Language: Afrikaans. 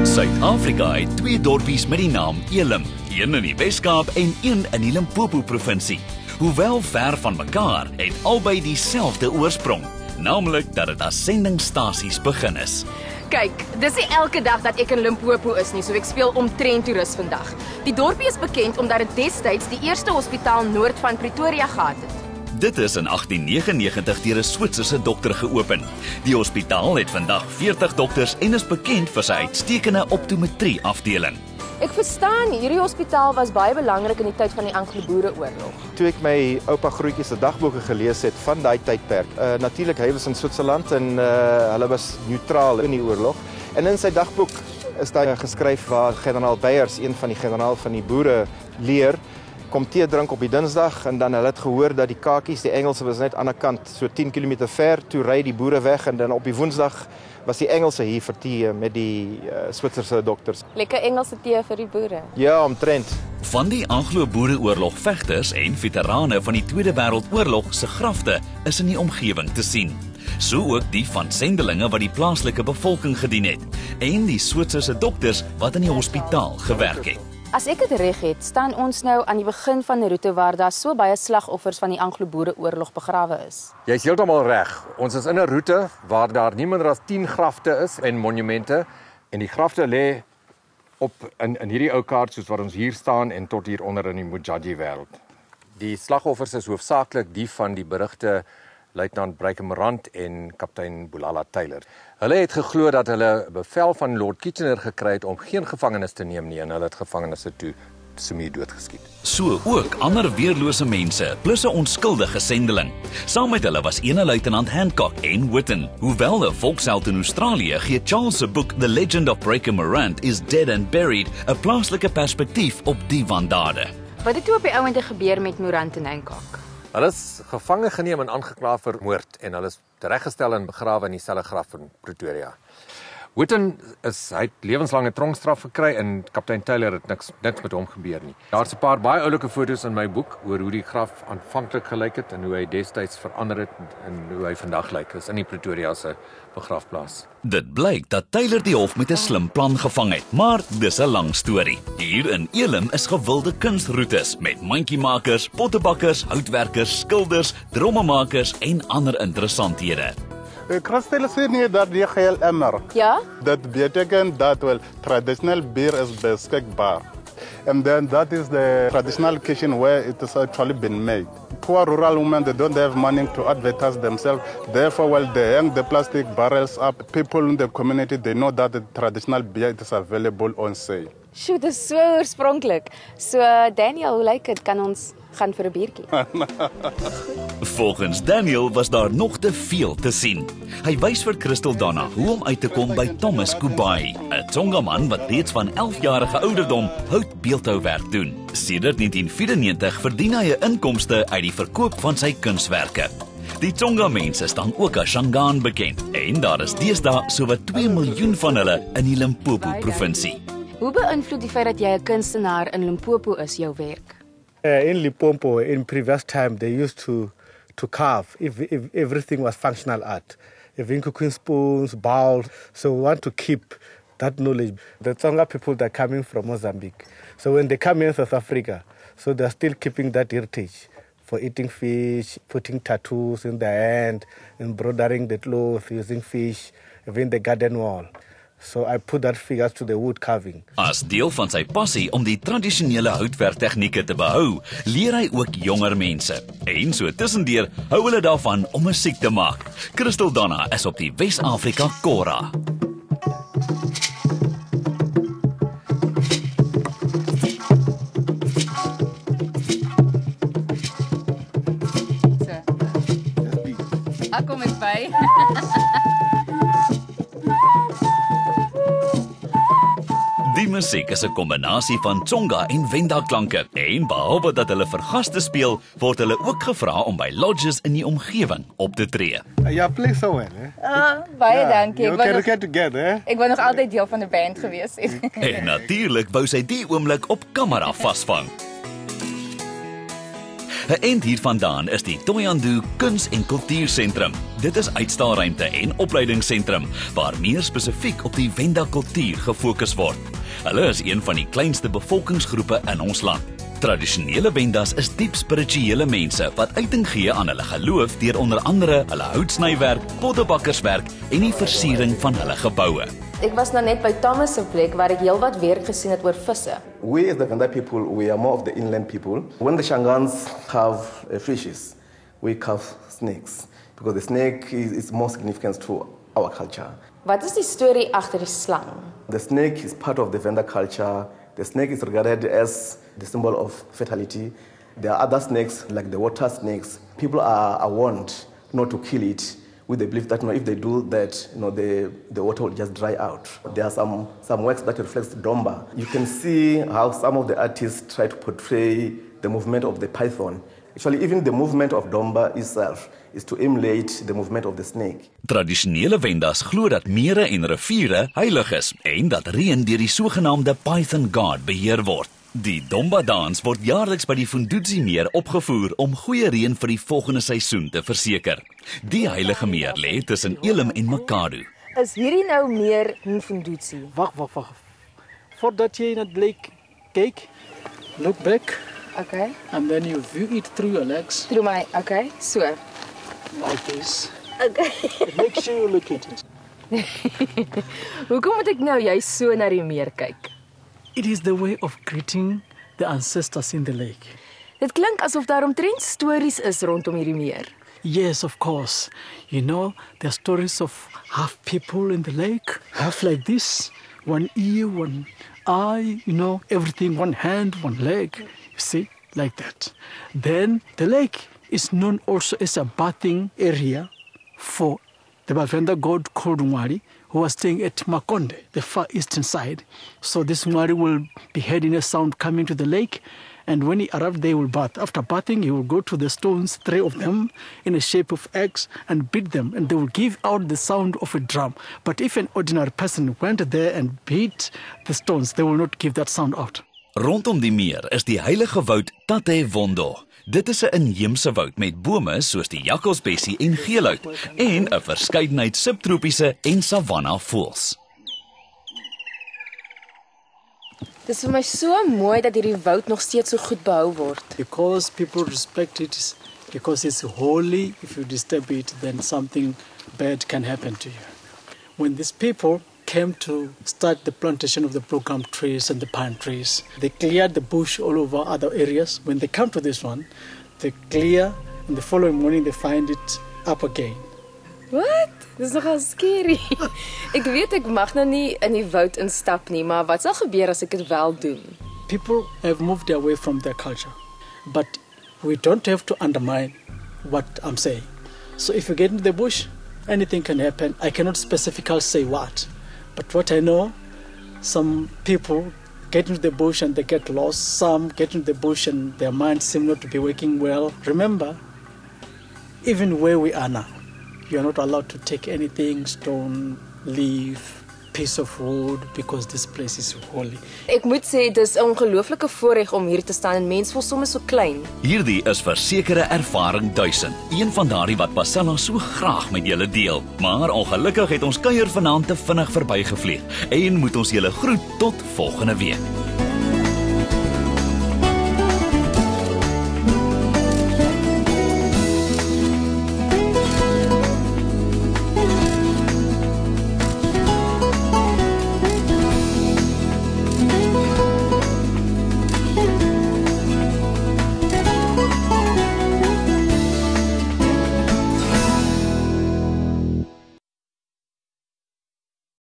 Suid-Afrika het twee dorpies met die naam Elim, een in die Wes-Kaap en een in die Limpopo Provinsie. Hoewel ver van mekaar, het albei dieselfde oorsprong, naamlik dat dit as sendingstasies begin is. Kyk, dis nie elke dag dat ek in Limpopo is nie, so ek speel omtrent toerist vandag. Die dorpie is bekend omdat dit destyds die eerste hospitaal noord van Pretoria gehad het. Dit is in 1899 deur 'n Switserse dokter geopen. Die hospitaal het vandag 40 dokters en is bekend vir sy uitstekende optometrie afdeling. Ek verstaan, hierdie hospitaal was baie belangrik in die tyd van die Anglo-Boereoorlog. Toe ek my oupa grootjie se dagboeke gelees het van daai tydperk, natuurlik hy was in Switserland en hulle was neutraal in die oorlog. En in sy dagboek is daar geskryf waar generaal Beyers, een van die generaal van die boere, leer, kom tee drink op die Dinsdag en dan hulle het gehoor dat die kakies, die Engelse was net aan die kant, so 10 km ver, toe ry die boere weg en dan op die Woensdag was die Engelse hier vir tee met die Switserse dokters. Lekker Engelse tee vir die boere. Ja, omtrent. Van die Anglo-Boereoorlog vegters en veterane van die Tweede Wêreldoorlog se grafte is in die omgewing te sien. So ook die van sendelinge wat die plaaslike bevolking gedien het en die Switserse dokters wat in die hospitaal gewerk het. As ek dit reg het, staan ons nou aan die begin van 'n roete waar daar so baie slagoffers van die Anglo-Boereoorlog begrawe is. Jy's heeltemal reg. Ons is in 'n roete waar daar nie minder as 10 grafte is en monumente en die grafte lê op in hierdie ou kaart soos wat ons hier staan en tot hier onder in die Mujaji wêreld. Die slagoffers is hoofsaaklik die van die berugte Luitenant Breikemerand en kaptein Bulala Taylor. Hulle het geglo dat hulle bevel van Lord Kitchener gekry het om geen gevangenes te neem nie en hulle het gevangenes toe sommer doodgeskiet. So ook ander weerlose mense, plus 'n onskuldige sendeling. Saam met hulle was ene luitenant Hancock en Whitten. Hoewel 'n volksheld in Australië gee Charles se boek The Legend of Breikemerand is Dead and Buried 'n plaaslike perspektief op die wandade. Wat het toe op die ouende gebeur met Morant en Hancock? Hulle is gevange geneem en aangekla vir moord en hulle is tereggestel en begrawe in dieselfde graf in Pretoria. Whitten hy het lewenslange tronkstraf gekry en kaptein Taylor het niks met hom gebeur nie. Daar's 'n paar baie oulike foto's in my boek oor hoe die graf aanvanklik gelyk het en hoe hy destyds verander het en hoe hy vandag lyk is in die Pretoria se begrafplaas. Dit blyk dat Taylor die hof met 'n slim plan gevang het, maar dis 'n lang storie. Hier in Elim is gewilde kunstroetes met mandjiemakers, pottebakkers, houtwerkers, skilders, drommemakers en ander interessanthede. Crystal sê nie dat die geheel emmer. Ja? Dat betekent dat wel traditional beer is beschikbaar. And then that is the traditional kitchen where it is actually been made. Poor rural women, they don't have money to advertise themselves. Therefore, while they hang the plastic barrels up, people in the community, they know that the traditional beer is available on sale. Sjoe, dit is so oorspronklik. So Daniel, hoe lyk dit? Kan ons gaan vir 'n biertjie? Volgens Daniel was daar nog te veel te sien. Hy wys vir Crystal-Donna hoe om uit te kom by Thomas Kubai, 'n Tsonga man wat reeds van 11-jarige ouderdom houtbeeldhouwerk doen. Sedert 1994 verdien hy 'n inkomste uit die verkoop van sy kunswerke. Die Tsonga mense staan ook as Shangaan bekend en daar is deesdae sowat 2 miljoen van hulle in die Limpopo Provinsie. Hoe beïnvloed die feit dat jy 'n kunstenaar in Limpopo is jou werk? In Limpopo, in previous time, they used to carve. If everything was functional art, even cooking spoons, bowls. So we want to keep that knowledge. The Tsonga people that are coming from Mozambique. So when they come in South Africa, so they're still keeping that heritage for eating fish, putting tattoos in their hand, embroidering the clothes using fish, even the garden wall. So I put that figures to the wood carving. As deel van sy passie om die tradisionele houtwerktegnieke te behou, leer hy ook jonger mense. En so tussendeur hou hulle daarvan om musiek te maak. Crystal-Donna is op die Wes-Afrika Kora. Ek kom eens by. Die musiek is 'n kombinasie van Tsonga en Venda klanke en behalwe dat hulle vir gaste speel, word hulle ook gevra om by lodges in die omgewing op te tree. You play so well, eh? Baie dankie. Together, Ek wou nog altyd deel van 'n band gewees het. En natuurlik wou sy die oomblik op kamera vasvang. 'n End hiervandaan is die Thohoyandou Kuns- en Kultuursentrum. Dit is uitstaalruimte en opleidingsentrum waar meer spesifiek op die Venda-kultuur gefokus word. Hulle is een van die kleinste bevolkingsgroepe in ons land. Tradisionele Vendas is diep spirituele mense wat uiting gee aan hulle geloof deur onder andere hulle houtsnywerk, pottebakkerswerk en die versiering van hulle geboue. Ek was nou net by Thomas se plek waar ek heelwat werk gesien het oor visse. We as the Venda people, we are more of the inland people. When the Shangans carve fishes, we carve snakes because the snake is more significant to our culture. Wat is die storie agter die slang? The snake is part of the Venda culture. The snake is regarded as the symbol of fertility. There are other snakes like the water snakes. People are warned not to kill it with the belief that if they do that, the water will just dry out. There are some works that reflects Domba. You can see how some of the artists try to portray the movement of the python. Actually, even the movement of Domba itself is to emulate the movement of the snake. Tradisionele Vendas glo dat mere en riviere heilig is en dat reën deur die sogenaamde Python God beheer word. Die Domba-dans word jaarliks by die Venda-kulture opgevoer om goeie reën vir die volgende seisoen te verseker. Die heilige meer lê tussen Elim en Makado. Is hierdie nou meer Venda-kulture? Wag. Voordat jy na die lake kyk, look back. Okay. And then you view it through your legs. Through my, okay, so. Like this. Okay. Make sure you look at it. Hoekom moet ek nou juist so na die meer kyk? It is the way of greeting the ancestors in the lake. Dit klink asof daar omtrent stories is rondom hierdie meer. Yes, of course. There are stories of half people in the lake, half like this, one ear, one eye, everything, one hand, one leg. You see, like that. Then the lake is known also as a bathing area for the Venda god called Ngwari, who was staying at Makonde, the far eastern side. So this Ngwari will be hearing a sound coming to the lake, and when he arrived there, he will bath. After bathing, he will go to the stones, 3 of them, in the shape of eggs, and beat them, and they will give out the sound of a drum. But if an ordinary person went there and beat the stones, they will not give that sound out. Rondom die meer is die heilige woud Wondo. Dit is 'n inheemse woud met bome soos die jakkalsbessie en geelhout en 'n verskeidenheid subtropiese en savanna voëls. Dit is vir my so mooi dat hierdie woud nog steeds so goed behou word. Because people respect it, because it's holy. If you disturb it, then something bad can happen to you. When these people came to start the plantation of the program trees and the pine trees, they cleared the bush all over other areas. When they come to this one, they clear, and the following morning they find it up again. Wat? Dis nogal scary. Ek weet ek mag nou nie in die woud instap nie, maar wat sal gebeur as ek dit wel doen? People have moved away from their culture, but we don't have to undermine what I'm saying. So if you get into the bush, anything can happen. I cannot specifically say what, but what I know, some people get into the bush and they get lost. Some get into the bush and their minds seem not to be working well. Remember, even where we are now, you are not allowed to take anything, stone, leaf, piece of wood, because this place is holy. Ek moet sê dis 'n ongelooflike voorreg om hier te staan en mens voel soms so klein. Hierdie is versekerde ervaring 1000. Een van daardie wat Pasella so graag met julle deel. Maar ongelukkig het ons kuier vanaand te vinnig verbygevlieg en moet ons julle groet tot volgende week.